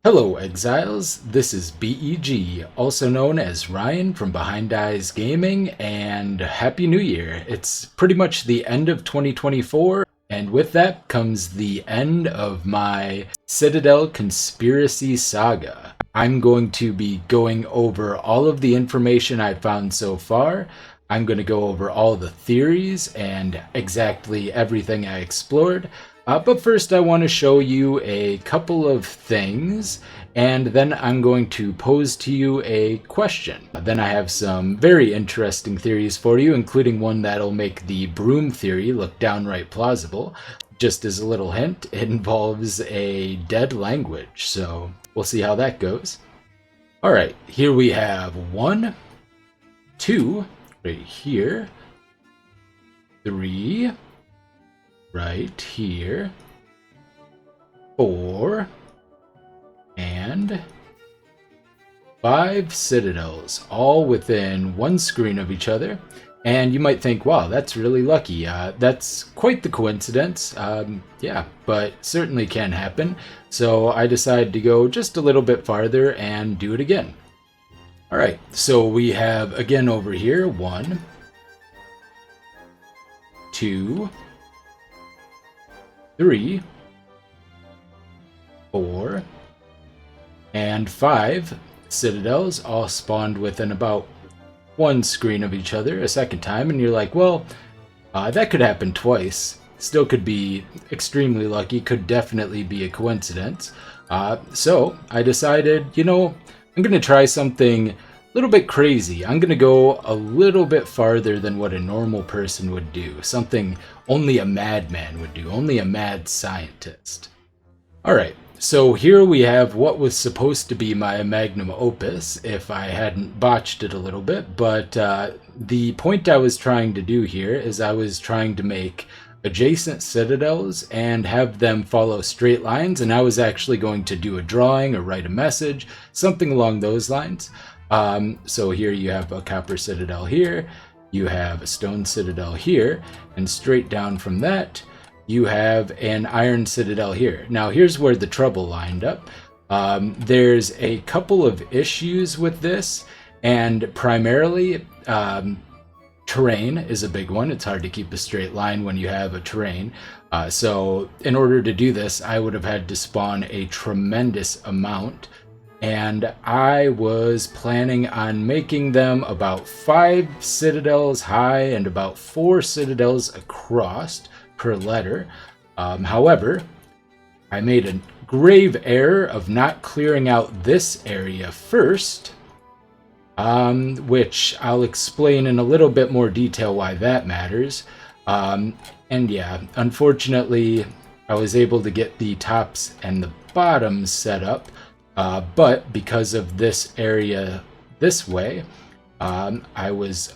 Hello Exiles, this is BEG, also known as Ryan from Behind Eyes Gaming, and Happy New Year! It's pretty much the end of 2024, and with that comes the end of my Citadel Conspiracy Saga. I'm going to be going over all of the information I've found so far. I'm going to go over all the theories and exactly everything I explored. But first I want to show you a couple of things, and then I'm going to pose to you a question. Then I have some very interesting theories for you, including one that'll make the Broom Theory look downright plausible. Just as a little hint, it involves a dead language, so we'll see how that goes. Alright, here we have 1, 2, right here, 3, right here, 4, and 5 citadels, all within one screen of each other. And you might think, wow, that's really lucky. That's quite the coincidence. Yeah, but certainly can happen. So I decided to go just a little bit farther and do it again. All right, so we have, again over here, 1, 2, 3, 4, and 5 citadels all spawned within about one screen of each other a second time, and you're like, well, that could happen twice. Still could be extremely lucky, could definitely be a coincidence. So I decided, you know, I'm going to try something a little bit crazy. I'm going to go a little bit farther than what a normal person would do. Something only a madman would do, only a mad scientist. Alright, so here we have what was supposed to be my magnum opus, if I hadn't botched it a little bit, but the point I was trying to do here is I was trying to make adjacent citadels and have them follow straight lines, and I was actually going to do a drawing or write a message, something along those lines. So here you have a copper citadel here, you have a stone citadel here, and straight down from that you have an iron citadel here. Now here's where the trouble lined up. There's a couple of issues with this, and primarily terrain is a big one. It's hard to keep a straight line when you have a terrain. So in order to do this, I would have had to spawn a tremendous amount, and I was planning on making them about 5 citadels high and about 4 citadels across per letter. However, I made a grave error of not clearing out this area first, which I'll explain in a little bit more detail why that matters. And yeah, unfortunately, I was able to get the tops and the bottoms set up, but because of this area this way, I was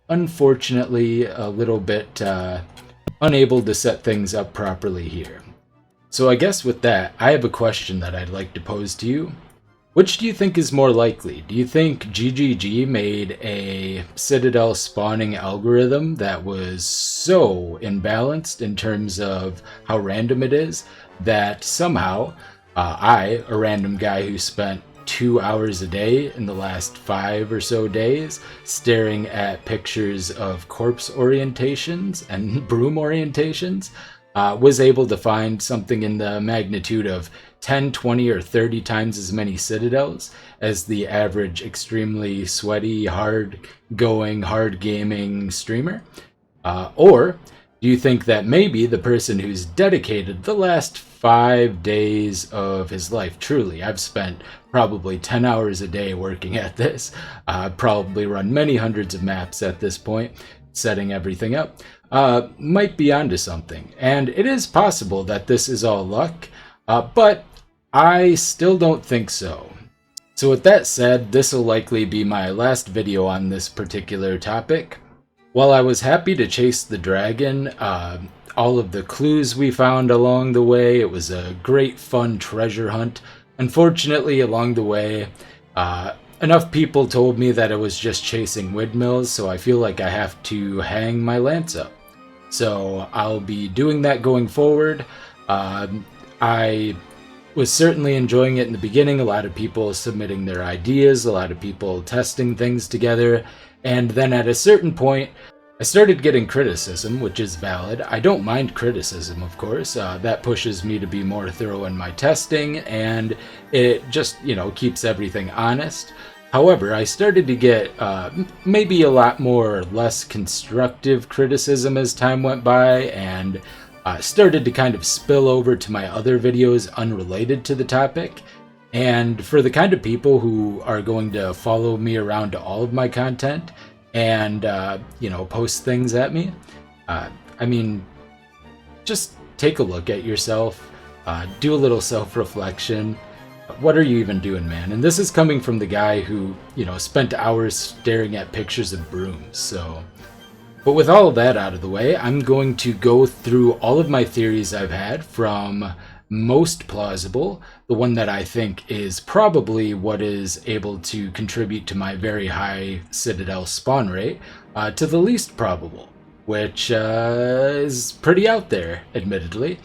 unfortunately a little bit unable to set things up properly here. So I guess with that, I have a question that I'd like to pose to you. Which do you think is more likely? Do you think GGG made a Citadel spawning algorithm that was so imbalanced in terms of how random it is that somehow I, a random guy who spent 2 hours a day in the last 5 or so days staring at pictures of corpse orientations and broom orientations, was able to find something in the magnitude of 10, 20, or 30 times as many citadels as the average extremely sweaty, hard-going, hard-gaming streamer? Or do you think that maybe the person who's dedicated the last 5 days of his life, truly, I've spent probably 10 hours a day working at this, probably run many hundreds of maps at this point, setting everything up, might be onto something. And it is possible that this is all luck, but I still don't think so. So with that said, this will likely be my last video on this particular topic. While I was happy to chase the dragon, all of the clues we found along the way, it was a great fun treasure hunt. Unfortunately, along the way, enough people told me that I was just chasing windmills, so I feel like I have to hang my lance up. So I'll be doing that going forward. I was certainly enjoying it in the beginning. A lot of people submitting their ideas, a lot of people testing things together. And then at a certain point, I started getting criticism, which is valid. I don't mind criticism, of course. That pushes me to be more thorough in my testing, and it just, keeps everything honest. However, I started to get maybe a lot more less constructive criticism as time went by, and started to kind of spill over to my other videos unrelated to the topic. And for the kind of people who are going to follow me around to all of my content and, post things at me, just take a look at yourself, do a little self-reflection. What are you even doing, man? And this is coming from the guy who, spent hours staring at pictures of brooms, so... But with all of that out of the way, I'm going to go through all of my theories I've had, from most plausible, the one that I think is probably what is able to contribute to my very high Citadel spawn rate, to the least probable, which is pretty out there, admittedly.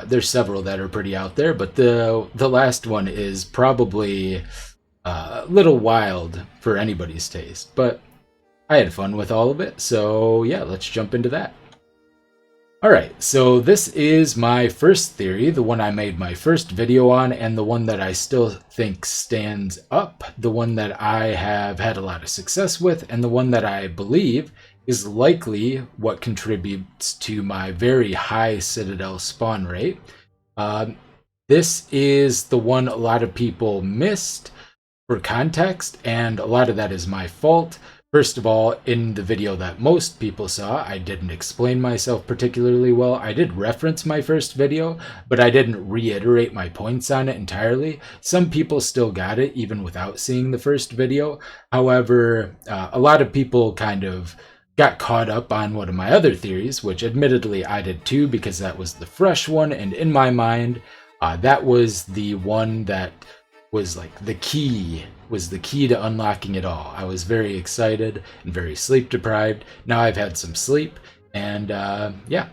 There's several that are pretty out there, but the last one is probably a little wild for anybody's taste. But I had fun with all of it, so yeah, let's jump into that. Alright, so this is my first theory, the one I made my first video on, and the one that I still think stands up, the one that I have had a lot of success with, and the one that I believe is likely what contributes to my very high Citadel spawn rate. This is the one a lot of people missed for context, and a lot of that is my fault. First of all, in the video that most people saw, I didn't explain myself particularly well. I did reference my first video, but I didn't reiterate my points on it entirely. Some people still got it, even without seeing the first video. However, a lot of people kind of got caught up on one of my other theories, which admittedly I did too, because that was the fresh one, and in my mind, that was the one that was like the key to unlocking it all. I was very excited and very sleep deprived. Now I've had some sleep, and yeah.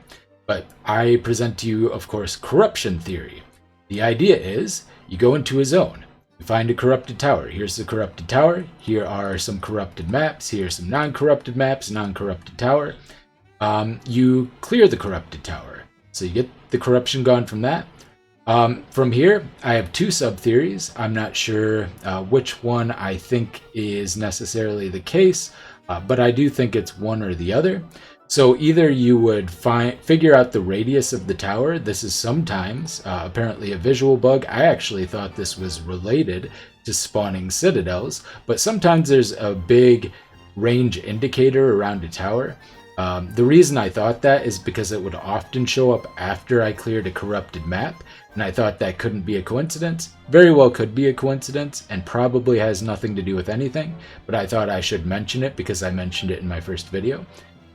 But I present to you, of course, corruption theory. The idea is you go into a zone, you find a corrupted tower. Here's the corrupted tower. Here are some corrupted maps. Here are some non-corrupted maps, non-corrupted tower. You clear the corrupted tower, so you get the corruption gone from that. From here, I have two sub-theories. I'm not sure which one I think is necessarily the case, but I do think it's one or the other. So either you would figure out the radius of the tower. This is sometimes apparently a visual bug. I actually thought this was related to spawning citadels, but sometimes there's a big range indicator around a tower. The reason I thought that is because it would often show up after I cleared a corrupted map, and I thought that couldn't be a coincidence. Very well could be a coincidence, and probably has nothing to do with anything, but I thought I should mention it because I mentioned it in my first video.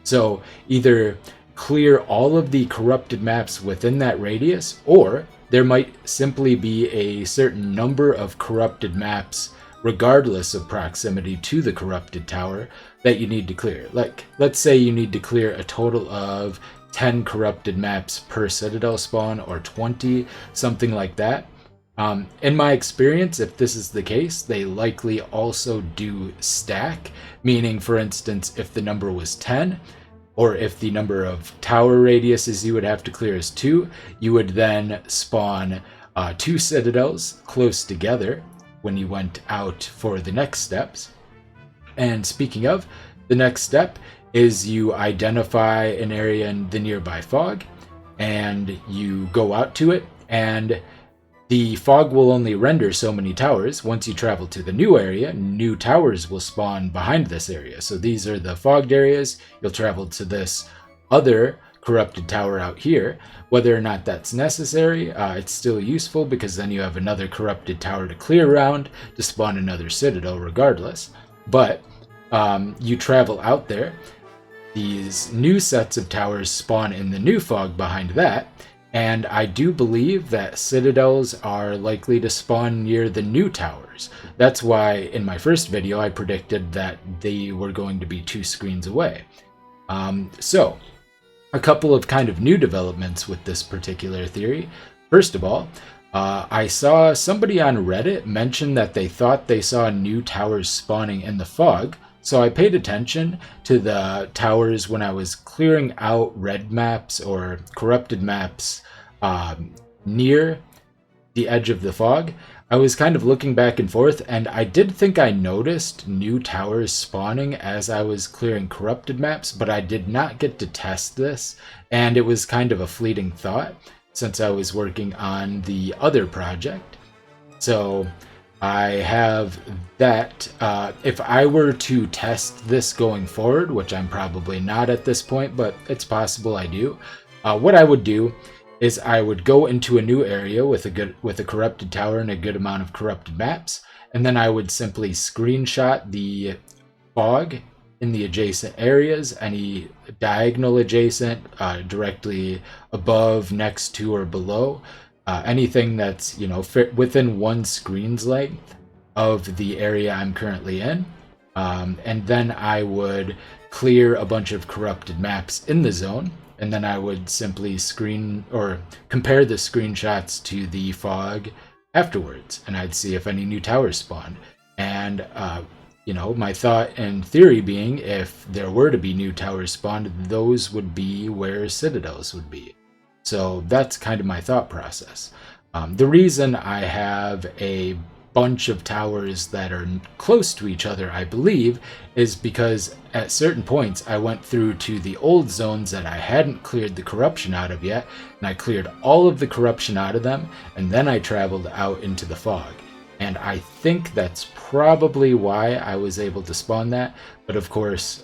So either clear all of the corrupted maps within that radius, or there might simply be a certain number of corrupted maps regardless of proximity to the corrupted tower that you need to clear. Like, let's say you need to clear a total of 10 corrupted maps per Citadel spawn, or 20, something like that. In my experience, if this is the case, they likely also do stack, meaning, for instance, if the number was 10, or if the number of tower radiuses you would have to clear is 2, you would then spawn 2 Citadels close together when you went out for the next steps. And speaking of, the next step is you identify an area in the nearby fog, and you go out to it, and the fog will only render so many towers. Once you travel to the new area, new towers will spawn behind this area. So these are the fogged areas. You'll travel to this other corrupted tower out here. Whether or not that's necessary, it's still useful, because then you have another corrupted tower to clear around to spawn another citadel regardless. But you travel out there, these new sets of towers spawn in the new fog behind that, and I do believe that citadels are likely to spawn near the new towers. That's why in my first video I predicted that they were going to be 2 screens away. So a couple of kind of new developments with this particular theory. First of all, I saw somebody on Reddit mention that they thought they saw new towers spawning in the fog, so I paid attention to the towers when I was clearing out red maps or corrupted maps near the edge of the fog. I was kind of looking back and forth, and I did think I noticed new towers spawning as I was clearing corrupted maps, but I did not get to test this, and it was kind of a fleeting thought since I was working on the other project. So I have that. If I were to test this going forward, which I'm probably not at this point, but it's possible I do, what I would do is I would go into a new area with a corrupted tower and a good amount of corrupted maps, and then I would simply screenshot the fog in the adjacent areas, any diagonal adjacent, directly above, next to, or below, anything that's fit within one screen's length of the area I'm currently in, and then I would clear a bunch of corrupted maps in the zone. And then I would simply screen or compare the screenshots to the fog afterwards, and I'd see if any new towers spawned. And my thought and theory being, if there were to be new towers spawned, those would be where Citadels would be. So that's kind of my thought process. The reason I have a bunch of towers that are close to each other, I believe, is because at certain points I went through to the old zones that I hadn't cleared the corruption out of yet, and I cleared all of the corruption out of them, and then I traveled out into the fog. And I think that's probably why I was able to spawn that, but of course,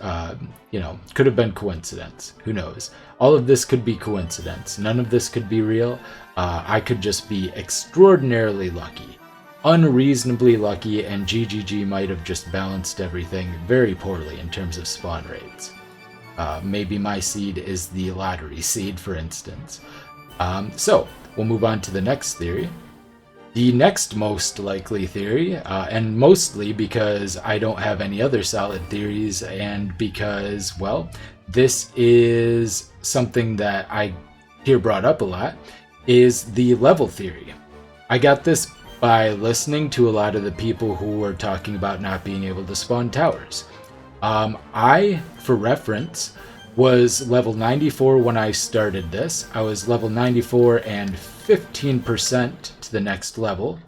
could have been coincidence. Who knows? All of this could be coincidence. None of this could be real. I could just be extraordinarily lucky. Unreasonably lucky, and GGG might have just balanced everything very poorly in terms of spawn rates. Maybe my seed is the lottery seed, for instance. So we'll move on to the next theory. The next most likely theory, and mostly because I don't have any other solid theories, and because, well, this is something that I hear brought up a lot, is the level theory. I got this by listening to a lot of the people who were talking about not being able to spawn towers. I, for reference, was level 94 when I started this. I was level 94 and 15% to the next level.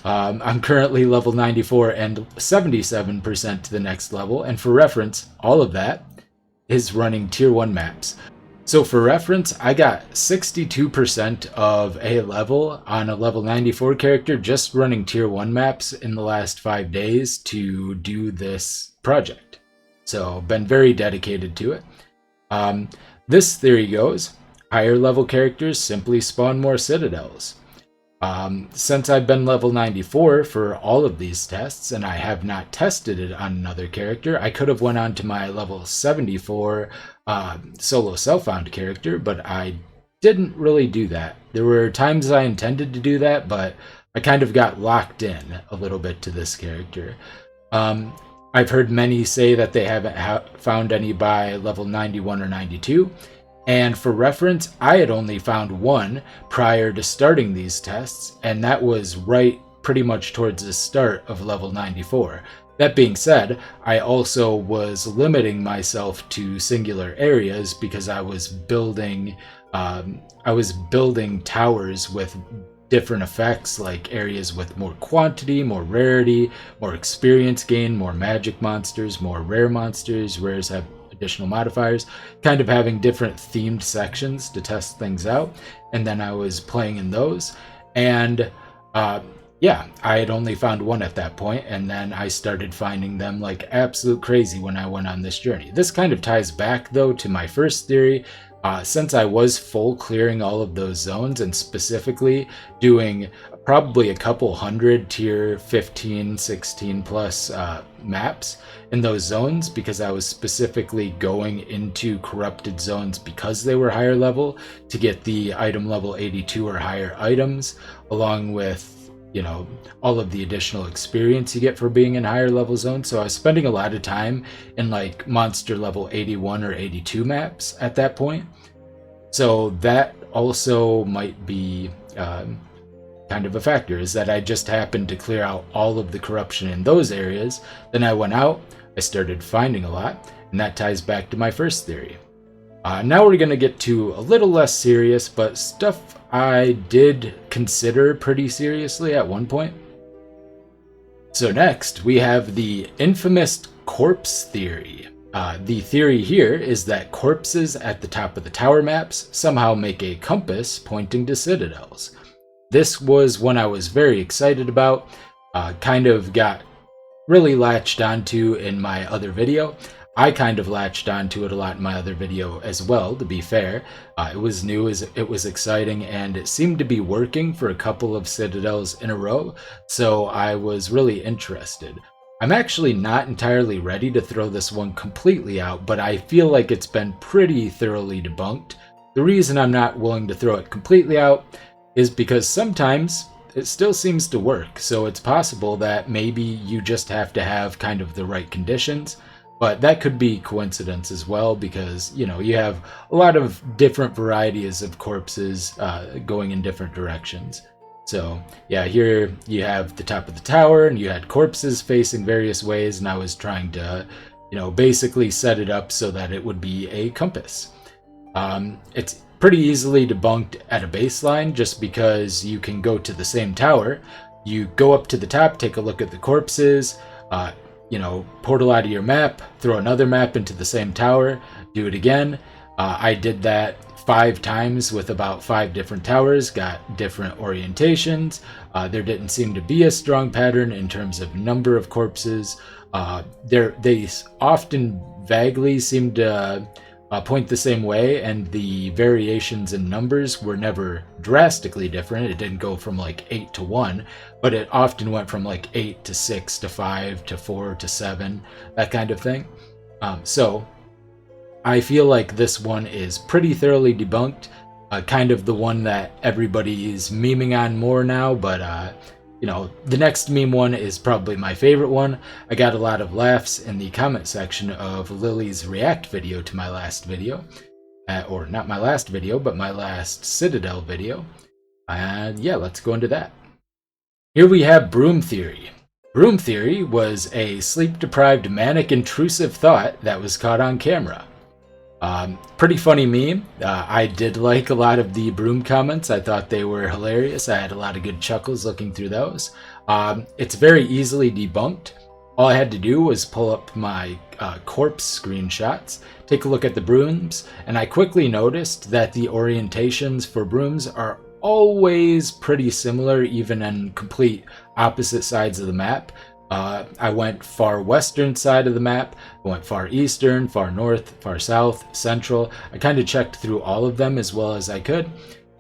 I'm currently level 94 and 77% to the next level, and for reference, all of that is running tier 1 maps. So for reference, I got 62% of a level on a level 94 character just running tier 1 maps in the last 5 days to do this project. So been very dedicated to it. This theory goes, higher level characters simply spawn more Citadels. Since I've been level 94 for all of these tests, and I have not tested it on another character, I could have went on to my level 74 solo self-found character, but I didn't really do that. There were times I intended to do that, but I kind of got locked in a little bit to this character. I've heard many say that they haven't found any by level 91 or 92. And for reference, I had only found one prior to starting these tests, and that was right pretty much towards the start of level 94. That being said, I also was limiting myself to singular areas because I was building towers with different effects, like areas with more quantity, more rarity, more experience gain, more magic monsters, more rare monsters. Rares have additional modifiers, kind of having different themed sections to test things out, and then I was playing in those, and I had only found one at that point, and then I started finding them like absolute crazy when I went on this journey. This kind of ties back though to my first theory. Since I was full clearing all of those zones and specifically doing probably a couple hundred tier 15, 16 plus maps in those zones, because I was specifically going into corrupted zones because they were higher level to get the item level 82 or higher items, along with all of the additional experience you get for being in higher level zones. So I was spending a lot of time in like monster level 81 or 82 maps at that point. So that also might be kind of a factor, is that I just happened to clear out all of the corruption in those areas. Then I went out, I started finding a lot, and that ties back to my first theory. Now we're going to get to a little less serious, but stuff I did consider pretty seriously at one point. So next, we have the infamous corpse theory. The theory here is that corpses at the top of the tower maps somehow make a compass pointing to citadels. This was one I was very excited about, kind of got really latched onto in my other video. I kind of latched onto it a lot in my other video as well, to be fair. It was new, it was exciting, and it seemed to be working for a couple of Citadels in a row, so I was really interested. I'm actually not entirely ready to throw this one completely out, but I feel like it's been pretty thoroughly debunked. The reason I'm not willing to throw it completely out is because sometimes it still seems to work, so it's possible that maybe you just have to have kind of the right conditions. But that could be coincidence as well, because, you know, you have a lot of different varieties of corpses going in different directions. So, yeah, here you have the top of the tower, and you had corpses facing various ways, and I was trying to, you know, basically set it up so that it would be a compass. It's pretty easily debunked at a baseline, just because you can go to the same tower, you go up to the top, take a look at the corpses, you know, portal out of your map, throw another map into the same tower, do it again. I did that 5 times with about 5 different towers, got different orientations. There didn't seem to be a strong pattern in terms of number of corpses. They often vaguely seemed to point the same way, and the variations in numbers were never drastically different. It didn't go from like 8 to 1, but it often went from like 8 to 6 to 5 to 4 to 7, that kind of thing. So I feel like this one is pretty thoroughly debunked, kind of the one that everybody is memeing on more now, but you know, the next meme one is probably my favorite one. I got a lot of laughs in the comment section of Lily's react video to my last video. Or not my last video, but my last Citadel video. And yeah, let's go into that. Here we have Broom Theory. Broom Theory was a sleep-deprived manic intrusive thought that was caught on camera. Pretty funny meme. I did like a lot of the Broom comments. I thought they were hilarious. I had a lot of good chuckles looking through those. It's very easily debunked. All I had to do was pull up my corpse screenshots, take a look at the brooms, and I quickly noticed that the orientations for brooms are always pretty similar, even on complete opposite sides of the map. I went far western side of the map, I went far eastern, far north, far south, central. I kind of checked through all of them as well as I could.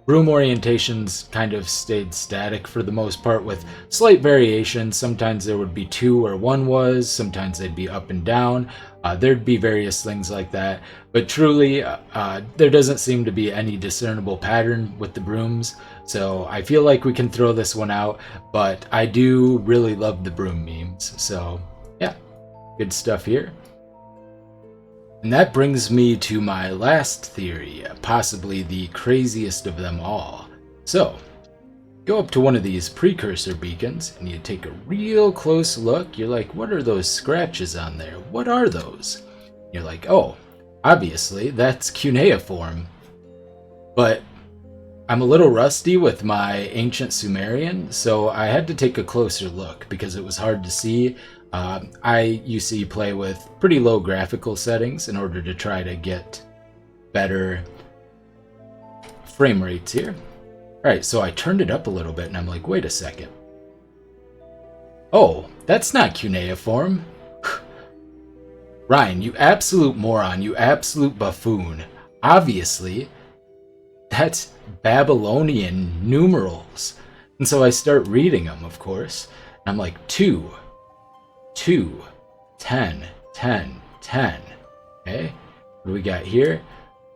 Broom orientations kind of stayed static for the most part, with slight variations. Sometimes there would be 2 where 1 was, sometimes they'd be up and down. There'd be various things like that, but truly there doesn't seem to be any discernible pattern with the brooms, so I feel like we can throw this one out, but I do really love the broom memes, so yeah, good stuff here. And that brings me to my last theory, possibly the craziest of them all. So, go up to one of these precursor beacons, and you take a real close look. You're like, what are those scratches on there? What are those? You're like, oh, obviously, that's cuneiform. But I'm a little rusty with my ancient Sumerian, so I had to take a closer look because it was hard to see. I usually play with pretty low graphical settings in order to try to get better frame rates here. Alright, so I turned it up a little bit and I'm like, wait a second. Oh, that's not cuneiform. Ryan, you absolute moron, you absolute buffoon. Obviously, that's Babylonian numerals. And so I start reading them, of course. And I'm like, 2, 10, 10, 10. Okay, what do we got here?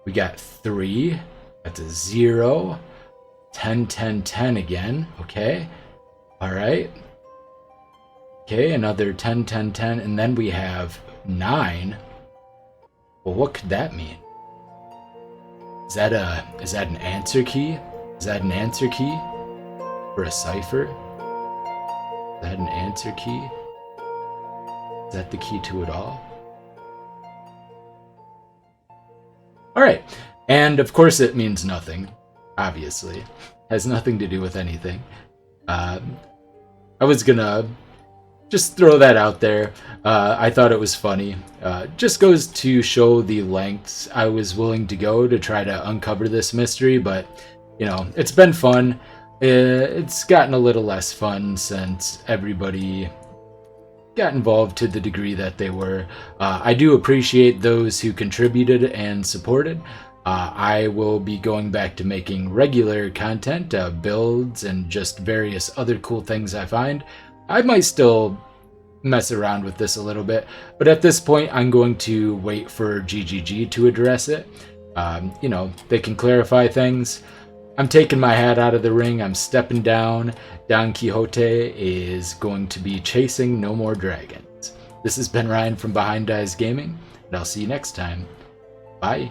We got 3, that's a 0, 10, 10, 10 again. Okay, alright. Okay, another 10, 10, 10, and then we have 9. Well, what could that mean? Is that an answer key? Is that an answer key? for a Cypher? Is that an answer key? Is that the key to it all? Alright, and of course it means nothing, obviously. Has nothing to do with anything. I was gonna just throw that out there. I thought it was funny. Just goes to show the lengths I was willing to go to try to uncover this mystery, but, you know, it's been fun. It's gotten a little less fun since everybody got involved to the degree that they were. I do appreciate those who contributed and supported. I will be going back to making regular content, builds, and just various other cool things I find. I might still mess around with this a little bit, but at this point I'm going to wait for GGG to address it. You know, they can clarify things. I'm taking my hat out of the ring. I'm stepping down. Don Quixote is going to be chasing no more dragons. This has been Ryan from Behind Eyes Gaming, and I'll see you next time. Bye.